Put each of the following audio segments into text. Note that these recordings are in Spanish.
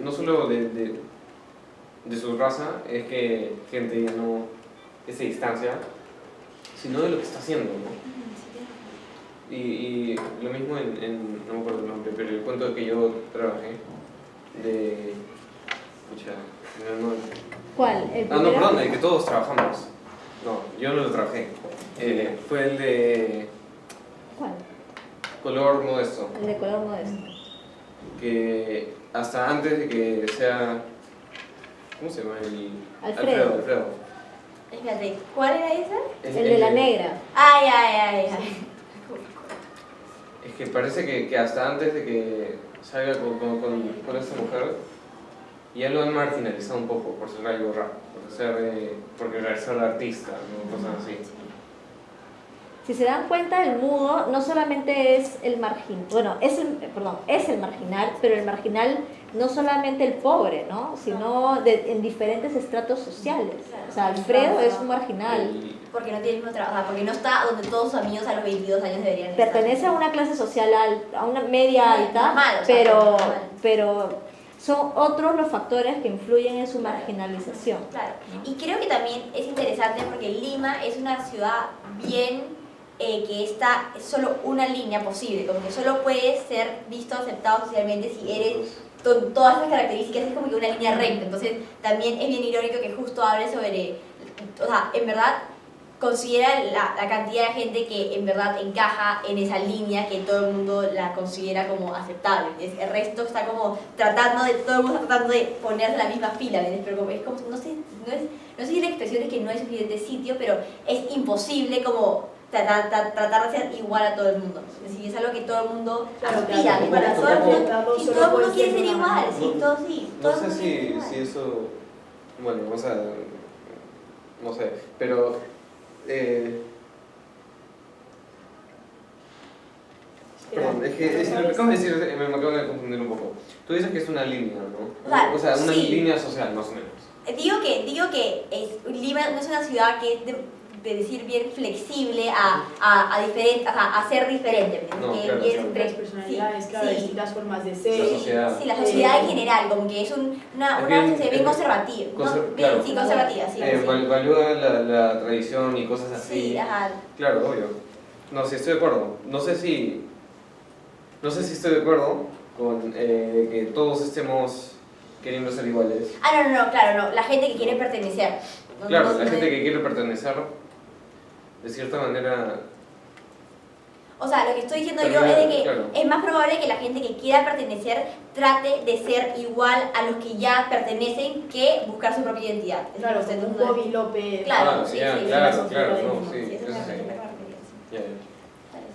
no solo de su raza, es que gente ya no se distancia, sino de lo que está haciendo, ¿no? Y lo mismo no me acuerdo el nombre, pero el cuento que yo trabajé, de... ¿Cuál? No, perdón, el que todos trabajamos. No, yo no lo trabajé. Fue el de... ¿Cuál? Color Modesto. El de Color Modesto. Que hasta antes de que sea... ¿Cómo se llama? Alfredo. Espérate, ¿cuál era esa? El de la negra. Ay. Es que parece que hasta antes de que salga con esta mujer, ya lo han marginalizado un poco por ser algo raro, porque ser artista, ¿no? Cosas así. Si se dan cuenta, el mudo no solamente es el marginal, bueno, es el marginal, pero el marginal no solamente el pobre, ¿no? Sino en diferentes estratos sociales. O sea, Alfredo es un marginal. Porque no tiene el mismo trabajo, porque no está donde todos sus amigos a los 22 años deberían estar. Pertenece a una clase social alta, a una media alta, normal, o sea, pero son otros los factores que influyen en su marginalización. Claro, ¿no? y creo que también es interesante porque Lima es una ciudad bien que está solo una línea posible, como que solo puedes ser visto, aceptado socialmente si eres todas las características, es como que una línea recta. Entonces también es bien irónico que justo hable sobre, o sea, en verdad considera la cantidad de gente que en verdad encaja en esa línea que todo el mundo la considera como aceptable. El resto está como todo el mundo está tratando de ponerse en la misma fila, ¿ves? Pero como, es como, no sé si la expresión es que no hay suficiente sitio, pero es imposible como tratar de ser igual a todo el mundo. Es decir, es algo que todo el mundo aspira, para todo el mundo, si todo el mundo quiere ser igual, No sé si eso, bueno, o sea, no sé, pero perdón, es que lo que acabas de decir me acabo de confundir un poco. Tú dices que es una línea, ¿no? O sea, una línea social, más o menos. Digo que Lima no es una ciudad que es de decir bien flexible a ser diferente. No, que claro, bien Las personalidades, claro, distintas formas de ser. La sociedad en general, como que es una sociedad bien conservativa. Claro, Conservativa, sí. Evalúa la tradición y cosas así. Sí, ajá. Claro, obvio. No, sí estoy de acuerdo. No sé si estoy de acuerdo con que todos estemos queriendo ser iguales. Claro, la gente que quiere pertenecer. Claro, la gente que quiere pertenecer, de cierta manera... O sea, lo que estoy diciendo yo es de que es más probable que la gente que quiera pertenecer trate de ser igual a los que ya pertenecen que buscar su propia identidad. Claro, un Bobby López. Claro, sí, claro, no, sí, eso sí.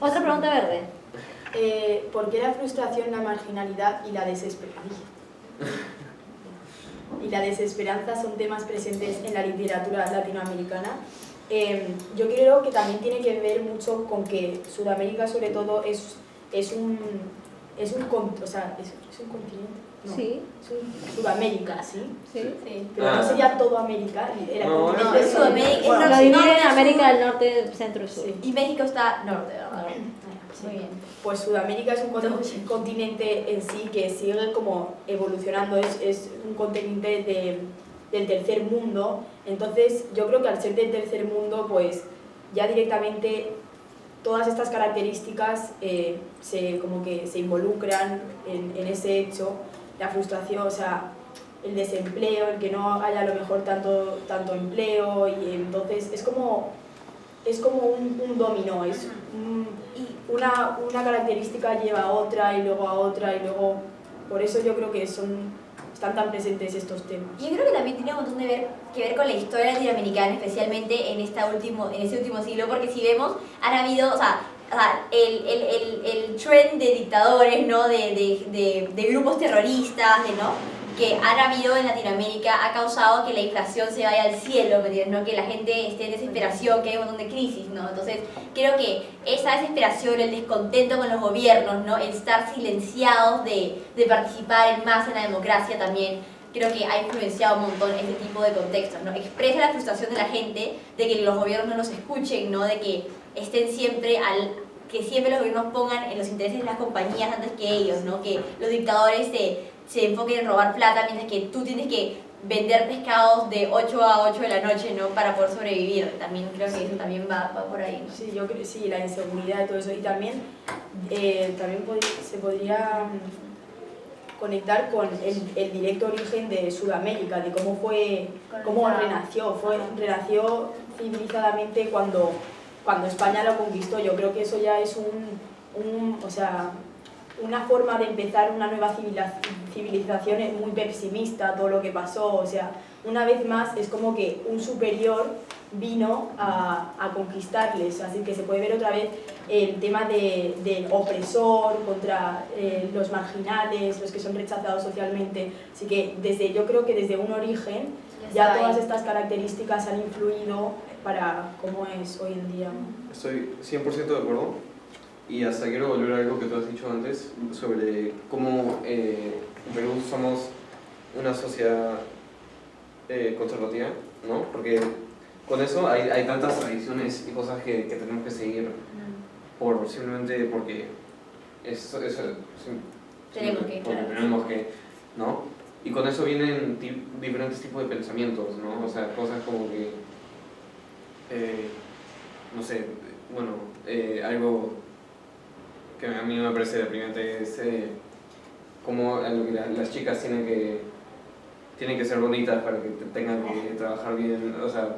Otra pregunta verde. ¿Por qué la frustración, la marginalidad y la desesperanza son temas presentes en la literatura latinoamericana? Yo creo que también tiene que ver mucho con que Sudamérica, sobre todo, es un continente. No, Sí. es un Sudamérica, ¿sí? Sí. Pero no sería todo América. Es Sudamérica. Lo divide en América del Norte, Centro y Sur. Sí. Y México está norte, ¿verdad? Sí. Muy bien. Pues Sudamérica es un continente en sí que sigue como evolucionando, es un continente del tercer mundo. Entonces yo creo que al ser del tercer mundo, pues ya directamente todas estas características como que se involucran en ese hecho. La frustración, o sea, el desempleo, el que no haya a lo mejor tanto empleo, y entonces es como un dominó, es una característica lleva a otra y luego a otra, y luego por eso yo creo que están tan presentes estos temas. Yo creo que también tiene un montón que ver con la historia latinoamericana, especialmente en ese último siglo, porque si vemos, han habido, o sea el trend de dictadores, ¿no? de grupos terroristas, ¿no? que han habido en Latinoamérica ha causado que la inflación se vaya al cielo, ¿no? Que la gente esté en desesperación, que hay un montón de crisis, ¿no? Entonces creo que esa desesperación, el descontento con los gobiernos, ¿no? El estar silenciados de participar en más en la democracia también, creo que ha influenciado un montón este tipo de contextos, ¿no? Expresa la frustración de la gente de que los gobiernos no los escuchen, ¿no? De que estén siempre que siempre los gobiernos pongan en los intereses de las compañías antes que ellos, ¿no? Que los dictadores se enfoquen en robar plata, mientras que tú tienes que vender pescados de 8 a 8 de la noche, ¿no? Para poder sobrevivir. También creo que eso también va por ahí, ¿no? Sí, yo creo sí, la inseguridad y todo eso. Y también, se podría conectar con el directo origen de Sudamérica, de cómo renació civilizadamente cuando España lo conquistó. Yo creo que eso ya es o sea, una forma de empezar una nueva civilización. Es muy pesimista todo lo que pasó, o sea, una vez más es como que un superior vino a conquistarles, así que se puede ver otra vez el tema del opresor contra los marginales, los que son rechazados socialmente, así que yo creo que desde un origen ya todas estas características han influido para cómo es hoy en día. Estoy 100% de acuerdo. Y hasta quiero volver a algo que tú has dicho antes sobre cómo en Perú somos una sociedad conservativa, ¿no? Porque con eso hay tantas tradiciones y cosas que tenemos que seguir simplemente porque tenemos que, ¿no? Y con eso vienen diferentes tipos de pensamientos, ¿no? O sea, cosas como que, no sé, bueno, algo que a mí me parece deprimente es cómo las chicas tienen que ser bonitas para que tengan que trabajar bien, o sea,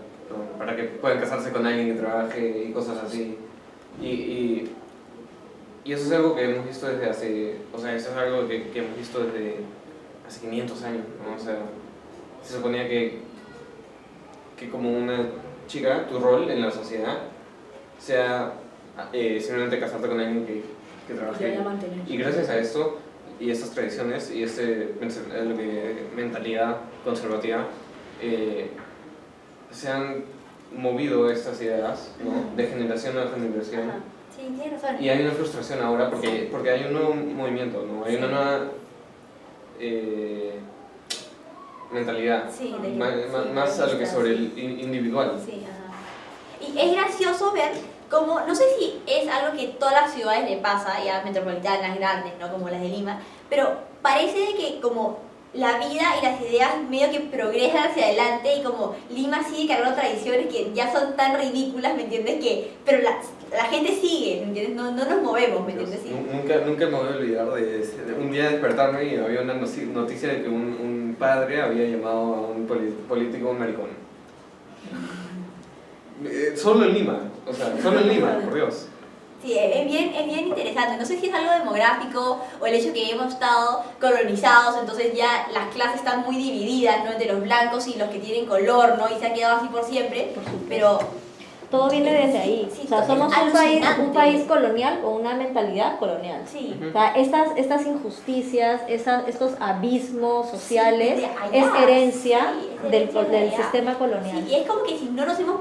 para que puedan casarse con alguien que trabaje y cosas así. Y eso es algo que hemos visto desde hace, o sea, eso es algo que hemos visto desde hace 500 años, ¿no? O sea, se suponía que como una chica, tu rol en la sociedad sea simplemente casarte con alguien que trabaje. Y gracias a esto y estas tradiciones y mentalidad conservativa se han movido estas ideas, ¿no? De generación a generación. Sí, tienes razón. Y hay una frustración ahora porque hay un nuevo movimiento, ¿no? Hay una nueva mentalidad, más a lo que sobre el individual. Sí, y es gracioso ver como, no sé si es algo que todas las ciudades le pasa, ya metropolitanas grandes, ¿no? Como las de Lima, pero parece de que como la vida y las ideas medio que progresan hacia adelante y como Lima sigue cargando tradiciones que ya son tan ridículas, ¿me entiendes? Pero la gente sigue, ¿me entiendes? No nos movemos, ¿me entiendes? Sí. Nunca me voy a olvidar de un día despertarme y había una noticia de que un padre había llamado a un político un maricón. Solo en Lima, o sea, solo en Lima, por Dios. Sí, es bien interesante. No sé si es algo demográfico o el hecho que hemos estado colonizados, entonces ya las clases están muy divididas, ¿no? Entre los blancos y los que tienen color, ¿no? Y se ha quedado así por siempre, pero todo viene desde ahí. Sí, o sea, somos un país colonial con una mentalidad colonial. Sí. O sea, estas injusticias, estos abismos sociales, allá, es herencia sí, del sistema colonial. Sí, y es como que si no hemos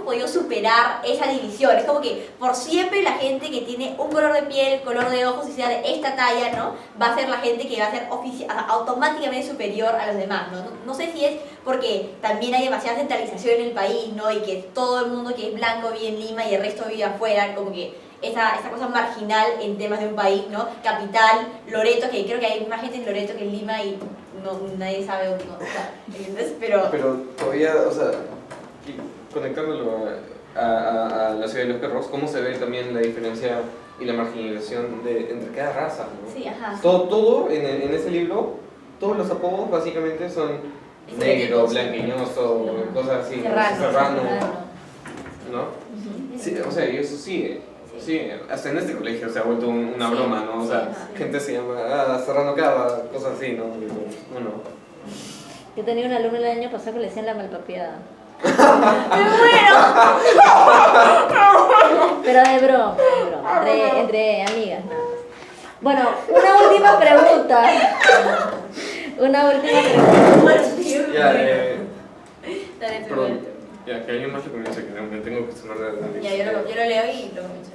podido superar esa división. Es como que por siempre la gente que tiene un color de piel, color de ojos y sea de esta talla, ¿no? Va a ser la gente que va a ser automáticamente superior a los demás, ¿no? No sé si es porque también hay demasiada centralización en el país, ¿no? Y que todo el mundo que es blanco vive en Lima y el resto vive afuera, como que esa cosa marginal en temas de un país, ¿no? Capital, Loreto, que creo que hay más gente en Loreto que en Lima y nadie sabe dónde, o sea, ¿entiendes? Pero todavía, o sea, conectándolo a la ciudad de los perros, ¿cómo se ve también la diferencia y la marginalización entre cada raza, ¿no? Sí, ajá. Todo en ese libro, todos los apodos básicamente son negro, blanquiñoso, cosas así, serrano, ¿no? Sí, o sea, y eso sigue. Sí, hasta en este colegio se ha vuelto una broma, ¿no? O sea, gente se llama Serrano Cava, cosas así, ¿no? Bueno. Yo tenía una alumna el año pasado que le decían la malpapiada. ¡Me muero! Pero de broma, entre amigas, nada más. Bueno, una última pregunta. Ya, Dale, perdón. Ya, que alguien más lo comience, que me tengo que sonar de la lista. Ya, yo lo leo y lo comienzo.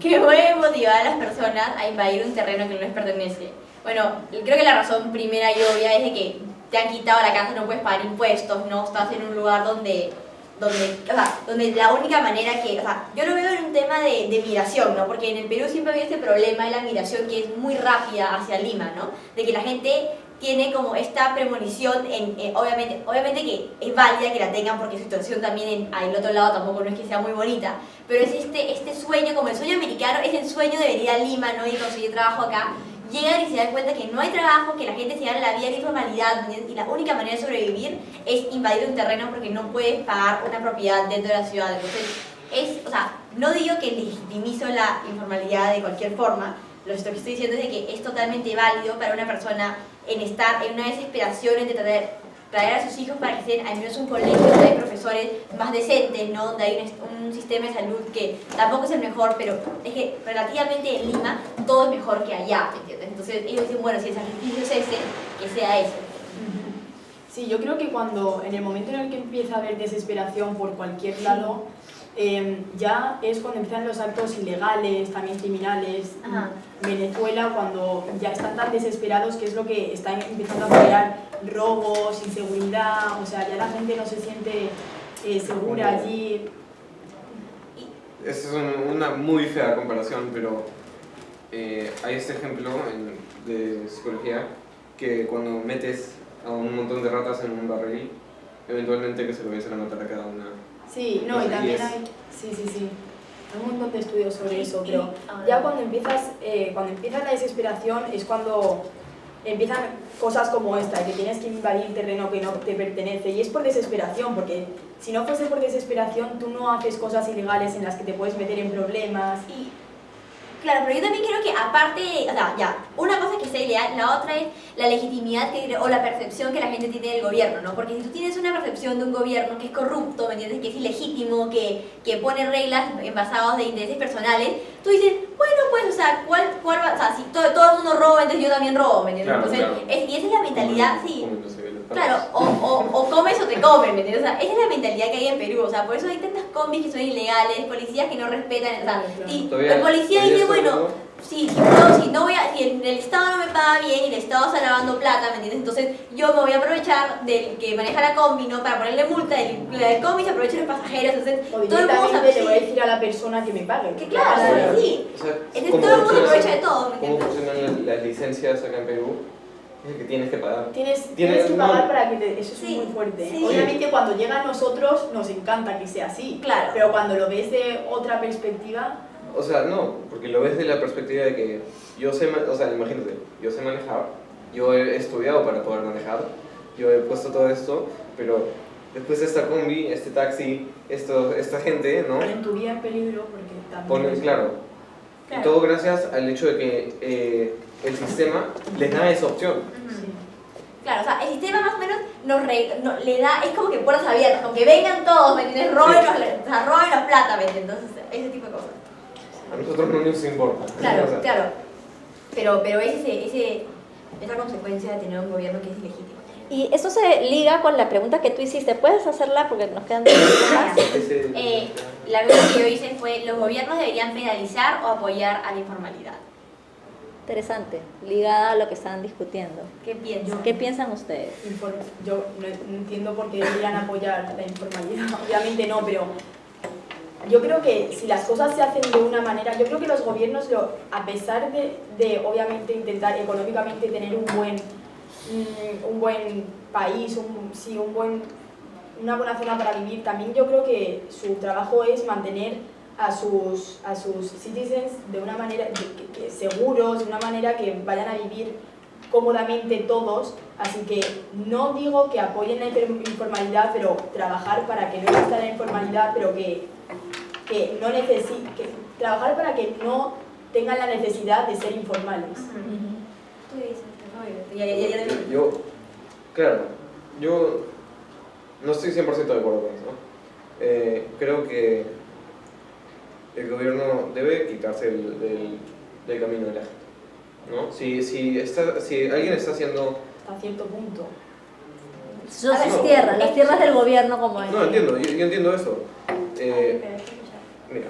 ¿Qué puede motivar a las personas a invadir un terreno que no les pertenece? Bueno, creo que la razón primera y obvia es de que te han quitado la casa, no puedes pagar impuestos, no estás en un lugar donde donde la única manera que, yo lo veo en un tema de migración, ¿no? Porque en el Perú siempre había este problema de la migración que es muy rápida hacia Lima, ¿no? De que la gente tiene como esta premonición, obviamente que es válida que la tengan porque su situación también al otro lado tampoco no es que sea muy bonita, pero es este sueño, como el sueño americano, es el sueño de venir a Lima, ¿no? Y conseguir trabajo acá. Llegan y se dan cuenta que no hay trabajo, que la gente se gana la vida en informalidad, ¿entiendes? Y la única manera de sobrevivir es invadir un terreno porque no puedes pagar una propiedad dentro de la ciudad. Entonces, no digo que legitimizo la informalidad de cualquier forma, lo que estoy diciendo es de que es totalmente válido para una persona en estar en una desesperación entre traer a sus hijos para que estén al menos un colegio donde hay profesores más decentes, ¿no? Donde hay un sistema de salud que tampoco es el mejor, pero es que relativamente en Lima todo es mejor que allá, ¿me entiendes? Entonces ellos dicen, bueno, si el sacrificio es ese, que sea ese. Sí, yo creo que en el momento en el que empieza a haber desesperación por cualquier lado, ya es cuando empiezan los actos ilegales, también criminales. Ajá. Venezuela, cuando ya están tan desesperados, que es lo que están empezando a crear robos, inseguridad, o sea, ya la gente no se siente segura allí. Esta es una muy fea comparación, pero hay este ejemplo de psicología que cuando metes a un montón de ratas en un barril, eventualmente que se lo vayan a matar a cada una. Sí, no, y también hay... Sí. Hay un montón de estudios sobre eso, pero ya cuando empieza la desesperación es cuando empiezan cosas como esta, que tienes que invadir terreno que no te pertenece, y es por desesperación, porque si no fuese por desesperación tú no haces cosas ilegales en las que te puedes meter en problemas. Y claro, pero yo también creo que aparte, una cosa es que sea ilegal, la otra es la legitimidad o la percepción que la gente tiene del gobierno, ¿no? Porque si tú tienes una percepción de un gobierno que es corrupto, ¿me entiendes? Que es ilegítimo, que pone reglas basadas de intereses personales, tú dices, bueno, pues, si todo el mundo roba, entonces yo también robo, ¿me entiendes? Claro, entonces, y esa es la mentalidad, sí. Claro, o o comes o te comen, ¿me entiendes? O sea, esa es la mentalidad que hay en Perú, o sea, por eso hay tantas combis que son ilegales, policías que no respetan, o sea, y el policía dice, bueno, si el Estado no me paga bien y el Estado está lavando plata, ¿me entiendes? Entonces yo me voy a aprovechar del que maneja la combi, ¿no? Para ponerle multa, el combi se aprovecha de los pasajeros, entonces o todo el mundo directamente le voy a decir a la persona que me pague. Que claro, sí. O sea, Entonces todo el mundo se aprovecha de todo, ¿me ¿cómo entiendes? funcionan las licencias acá en Perú? Es que tienes que pagar. Tienes que pagar para que eso es Sí, muy fuerte. sí. Obviamente cuando llega a nosotros nos encanta que sea así, Claro. pero cuando lo ves de otra perspectiva... O sea, no, porque lo ves de la perspectiva de que imagínate, yo sé manejar, yo he estudiado para poder manejar, yo he puesto todo esto, pero después esta combi, este taxi, esta gente, ¿no? Ponen tu vida en peligro porque también... Claro. Y todo gracias al hecho de que el sistema les da esa opción. Sí. Claro, o sea, el sistema más o menos le da, es como que puertas abiertas, como que vengan todos, ¿me entiendes? Róbenos plata, ¿me entiendes? Entonces, ese tipo de cosas. A nosotros no nos importa. Claro, O sea, claro. Pero es esa consecuencia de tener un gobierno que es ilegítimo. Y eso se liga con la pregunta que tú hiciste. ¿Puedes hacerla? Porque nos quedan 2 minutos más. La pregunta que yo hice fue, ¿los gobiernos deberían penalizar o apoyar a la informalidad? Interesante, ligada a lo que están discutiendo. ¿Qué piensan? ¿Qué piensan ustedes? Yo no entiendo por qué deberían apoyar la informalidad. Obviamente no, pero yo creo que si las cosas se hacen de una manera, yo creo que los gobiernos, a pesar de obviamente intentar económicamente tener un buen país, una buena zona para vivir, también yo creo que su trabajo es mantener a sus citizens de una manera que seguros, de una manera que vayan a vivir cómodamente todos, así que no digo que apoyen la informalidad, pero trabajar para que no exista la informalidad, pero que no trabajar para que no tengan la necesidad de ser informales. Tú dices, yo no estoy 100% de acuerdo con eso. Creo que el gobierno debe quitarse del camino de la gente, ¿no? Si alguien está haciendo... Hasta cierto punto. Son las tierras del gobierno como es. No, entiendo, yo entiendo eso. Mira,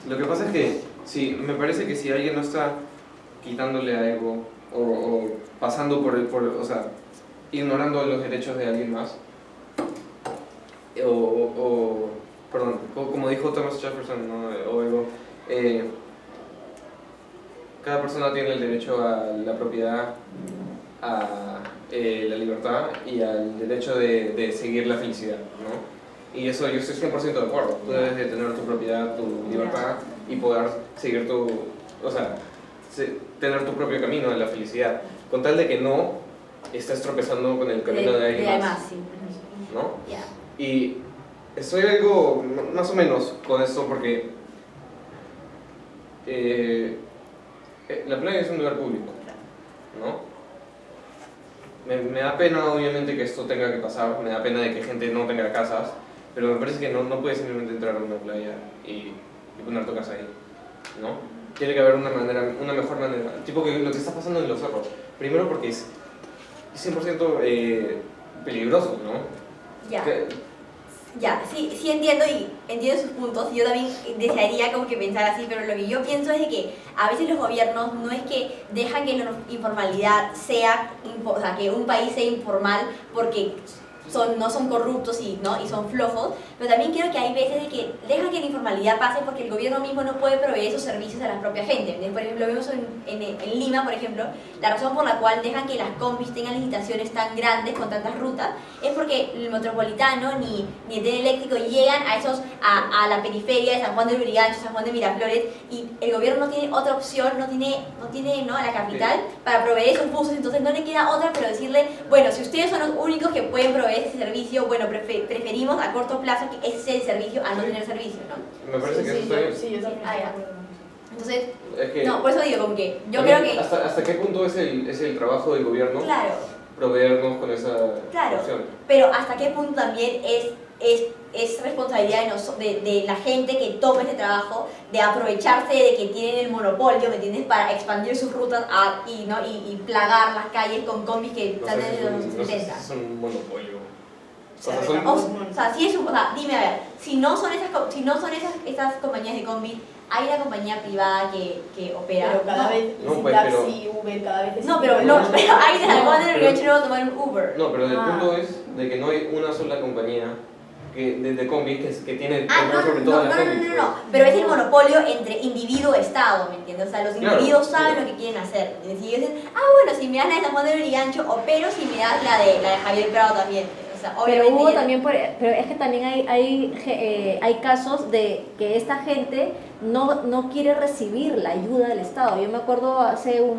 lo que pasa es que me parece que si alguien no está quitándole algo o pasando o sea, ignorando los derechos de alguien más, perdón, como dijo Thomas Jefferson, ¿no? O algo, cada persona tiene el derecho a la propiedad, a la libertad y al derecho de seguir la felicidad, ¿no? Y eso yo estoy 100% de acuerdo. Tú debes de tener tu propiedad, tu libertad y poder seguir tener tu propio camino de la felicidad, con tal de que no estés tropezando con el camino de alguien más, sí. ¿no? Yeah. Y estoy algo más o menos con esto porque la playa es un lugar público, ¿no? Me da pena obviamente que esto tenga que pasar, me da pena de que gente no tenga casas, pero me parece que no puedes simplemente entrar a una playa y poner tu casa ahí, ¿no? Tiene que haber una mejor manera, tipo que lo que está pasando en los cerros. Primero porque es 100% peligroso, ¿no? Ya. Ya, sí entiendo y entiendo sus puntos. Yo también desearía como que pensar así, pero lo que yo pienso es de que a veces los gobiernos no es que dejan que la informalidad sea, o sea, que un país sea informal porque no son corruptos y son flojos, pero también creo que hay veces de que dejan que la informalidad pase porque el gobierno mismo no puede proveer esos servicios a la propia gente. Por ejemplo, vemos en Lima, por ejemplo, la razón por la cual dejan que las combis tengan licitaciones tan grandes con tantas rutas es porque el metropolitano ni el tren eléctrico llegan a la periferia de San Juan del Lurigancho, San Juan de Miraflores, y el gobierno no tiene otra opción, no tiene la capital para proveer esos buses, entonces no le queda otra pero decirle, bueno, si ustedes son los únicos que pueden proveer ese servicio, bueno, preferimos a corto plazo que ese sea el servicio a no tener servicio, ¿no? Me parece que eso está bien. Sí, yo también. Entonces, Es que no, por eso digo, como que yo también, creo que... ¿Hasta qué punto es el trabajo del gobierno Claro, proveernos con esa claro, opción? pero hasta qué punto también es responsabilidad de la gente que toma ese trabajo de aprovecharse de que tienen el monopolio, ¿me entiendes? Para expandir sus rutas y plagar las calles con combis que están desde los 70. No sé si es un monopolio. O sea, sí es o sea, dime a ver, si no son esas compañías de combi, hay una compañía privada que opera. Pero cada vez taxi, Uber, cada vez es pero ahí de San Juan del Lurigancho no va a tomar un Uber. No, pero el punto es de que no hay una sola compañía de combis que tiene control sobre todas las combis. No, pero es el monopolio entre individuo y Estado, ¿me entiendes? O sea, los individuos saben lo que quieren hacer. Y dicen, bueno, si me das la de San Juan del Lurigancho, opero si me das la de Javier Prado también. O sea, pero hubo también, pero es que también hay casos de que esta gente no quiere recibir la ayuda del Estado. Yo me acuerdo hace un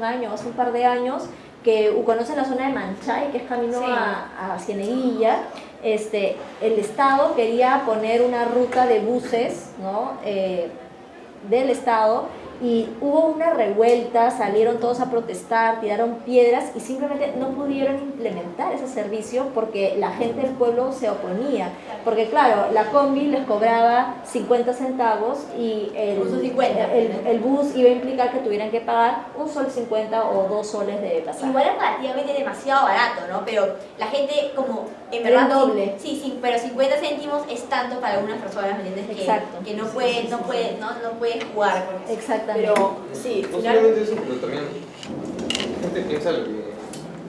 par de años, que conocen la zona de Manchay, que es camino a Cieneguilla. El Estado quería poner una ruta de buses, ¿no? Del Estado, y hubo una revuelta, salieron todos a protestar, tiraron piedras y simplemente no pudieron implementar ese servicio porque la gente del pueblo se oponía, porque claro, la combi les cobraba 50 centavos y el bus iba a implicar que tuvieran que pagar $1.50 o 2 soles de pasaje. Igual es relativamente demasiado barato, ¿no? Pero la gente como en verdad doble. Sí, pero 50 céntimos es tanto para algunas personas, ¿me entiendes? Que no puede jugar con eso. Exactamente. Pero sí, No solamente eso, pero también la gente piensa lo que...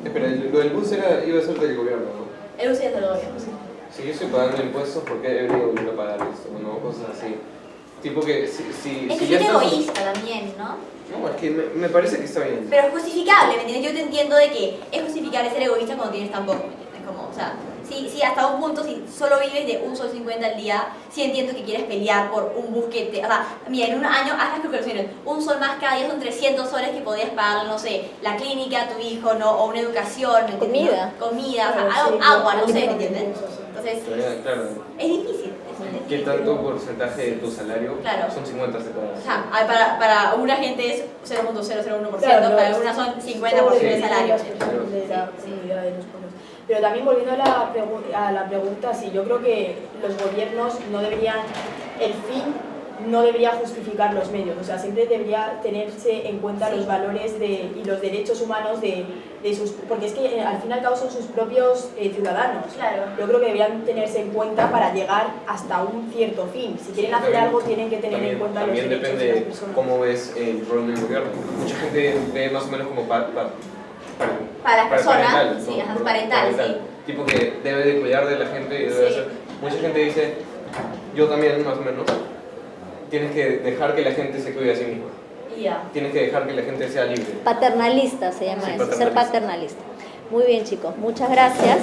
Espera, lo del bus iba a ser del gobierno, ¿no? El bus es del gobierno, sí. Si yo estoy pagando impuestos, ¿por qué debería volver a pagar esto? ¿No? Cosas así. Tipo que Es que es egoísta también, ¿no? No, es que me parece que está bien. Pero es justificable, ¿me entiendes? Yo te entiendo de que es justificable ser egoísta cuando tienes tan poco, ¿me entiendes? Como, o sea, sí, hasta un punto, si solo vives de $1.50 al día, sí entiendo que quieres pelear por un bus que te... O sea, mira, en un año, haz las calculaciones, un sol más cada día son 300 soles que podías pagar, no sé, la clínica a tu hijo, ¿no? O una educación, ¿me entiendes? Comida, o sea, agua, no sé, ¿me entiendes? Entonces, Claro. es difícil. ¿Qué tanto porcentaje de tu salario Claro. son 50 centavos? O sea, para una gente es 0.001%, Claro, para algunas son 50% de salario. Pero también volviendo a la pregunta, sí, yo creo que los gobiernos no deberían, el fin no debería justificar los medios, o sea, siempre debería tenerse en cuenta los valores y los derechos humanos de sus, porque es que al fin y al cabo son sus propios ciudadanos. Claro. Yo creo que deberían tenerse en cuenta para llegar hasta un cierto fin. Si quieren hacer algo tienen que tener en cuenta los derechos de las También personas. depende cómo ves el rol del gobierno. Mucha gente ve más o menos como para las personas, parental, sí, ¿no? parental, sí. Tipo que debe de cuidar de la gente y debe hacer... Mucha gente dice, yo también más o menos, tienes que dejar que la gente se cuide a sí misma. Ya. Tienes que dejar que la gente sea libre. Paternalista se llama Sí, eso, ser paternalista. paternalista. Muy bien, chicos, muchas gracias.